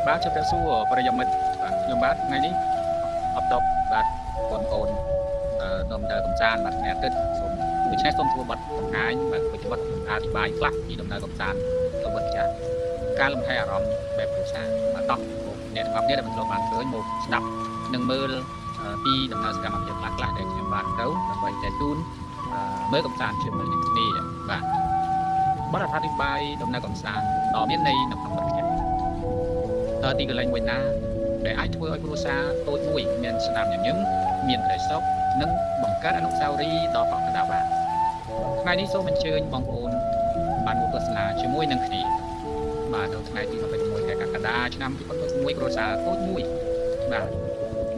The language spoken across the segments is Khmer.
បាទជម្រាបសួរប្រិយមិត្តបាទខ្ញុំបាទថ្ងៃនេះអត់តបបាទបងប្អូននាំដើរកំសាន្តបាទថ្ងៃអាទិត្យសូមដូច្នេះសូមធ្វើបទបង្ហាញបាទវិធីបទអធិប្បាយខ្លះពីដំណើរកំសាន្តទៅវត្តចាស់ការលំហែអារម្មណ៍បែបគ្រួសារបាទតោះអ្នកទាំងអស់គ្នាដែលមិនធ្លាប់បានឃើញមកស្ដាប់និងមើលពីដំណើរសកម្មភាពខ្លះៗដែលខ្ញុំបានទៅដើម្បីតែជូនមើលកំសាន្តជាមួយនឹងគ្នាបាទបទអធិប្បាយដំណើរកំសាន្តដ៏មានន័យនៅក្នុងវត្តចាស់ទីកន្លែងមួយណាដែលអាចធ្វើឲ្យគ្រួសារតូចមួយមានស្នាមញញឹមមានក្តីសុខនិងបង្កើតអនុស្សាវរីយ៍ដ៏កក់ក្ដៅបានថ្ងៃនេះសូមអញ្ជើញបងប្អូនបានមកទស្សនាជាមួយនឹងគ្នាបាទនៅថ្ងៃទី21ខែកក្កដាឆ្នាំ2021គ្រួសារតូចមួយបាទ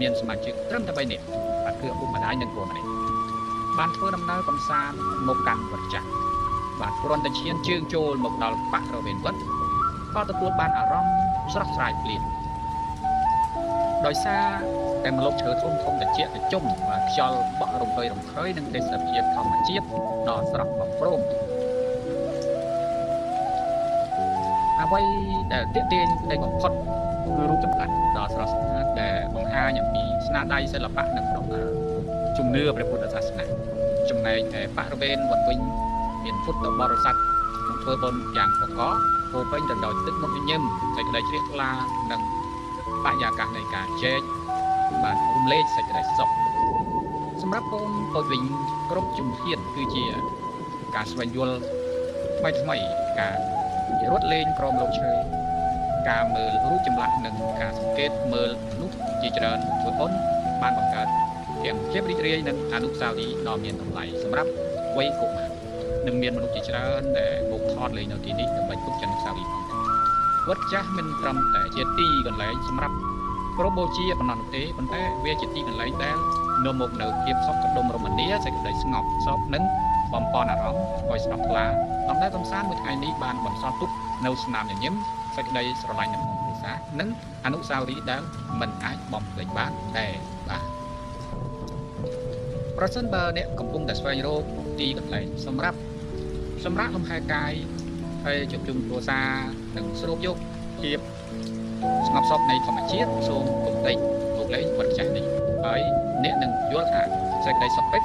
មានសមាជិកត្រឹមតែ3នាក់បាទគឺឪពុកម្ដាយនិងកូនម្នាក់បានធ្វើដំណើរកំសាន្តមកកាន់វត្តចាស់បាទគ្រាន់តែឈានជើងចូលមកដល់បរិវេណវត្តក៏ទទួលបានអារម្មណ៍ស្រស់ស្រាយភ្លាមដោយសារតែម្លប់ឈើធំធំត្រជាក់ត្រជុំបាទខ្យល់បក់រំភើយរំភើយនិងទេសភាពធម្មជាតិដ៏ស្រស់បំព្រងអ្វីដែលទាក់ទាញនៃបំផុតគឺរូបចម្លាក់ដ៏ស្រស់ស្អាតដែលបង្ហាញអំពីស្នាដៃសិល្បៈនិងជំនឿព្រះពុទ្ធសាសនាចំណែកឯបរិវេណវត្តវិញមានពុទ្ធបរិស័ទធ្វើបុណ្យយ៉ាងកកពោពេញទៅដោយទឹកមុខញញឹមសេចក្តីជ្រះថ្លានិងបរិយាកាសនៃការជែកបានរំលែកសេចក្តីសុខសម្រាប់កូនតូចវិញគ្រប់ជំហានគឺជាការស្វែងយល់ថ្មីការរត់លេងក្រោមលោកឈើការមើលរូបចម្លាក់និងការសង្កេតមើលមនុស្សជាច្រើនធ្វើបុណ្យបានបង្កើតទាំងភាពរីករាយនិងអនុស្សាវរីយ៍ដ៏មានតម្លៃសម្រាប់វ័យកុមារនិងមានមនុស្សជាច្រើនដែលមកថតលេងនៅទីនេះដើម្បីទុកជាអនុស្សាវរីយ៍ផងវត្តចាស់មិនត្រឹមតែជាទីកន្លែងសម្រាប់គោរពបូជាប៉ុណ្ណោះទេប៉ុន្តែវាជាទីកន្លែងដែលនាំមកនូវភាពសុខដុមរមនាសេចក្តីស្ងប់សុខនិងបំពេញអារម្មណ៍ឲ្យស្រស់ថ្លាដំណើរកំសាន្តមួយថ្ងៃនេះបានបន្សល់ទុកនៅស្នាមញញឹមសេចក្តីស្រឡាញ់នៅក្នុងគ្រួសារនិងអនុស្សាវរីយ៍ដែលមិនអាចបំភ្លេចបានដែរបាទប្រសិនបើអ្នកកំពុងតែស្វែងរកទីកន្លែងសម្រាប់សម្រាប់លំហែកាយហើយជួបជុំគ្រួសារនិងស្រូបយកភាពស្ងប់សុខនៃធម្មជាតិសូមគំតិចមកលេងវត្តចាស់នេះហើយអ្នកនឹងយល់ថាសេចក្តីសុខពិត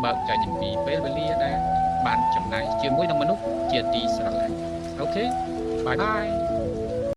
បើកចេញអំពីពេលវេលាដែលបានចំណាយជាមួយនឹងមនុស្សជាទីស្រឡាញ់អូខេបាយបាយ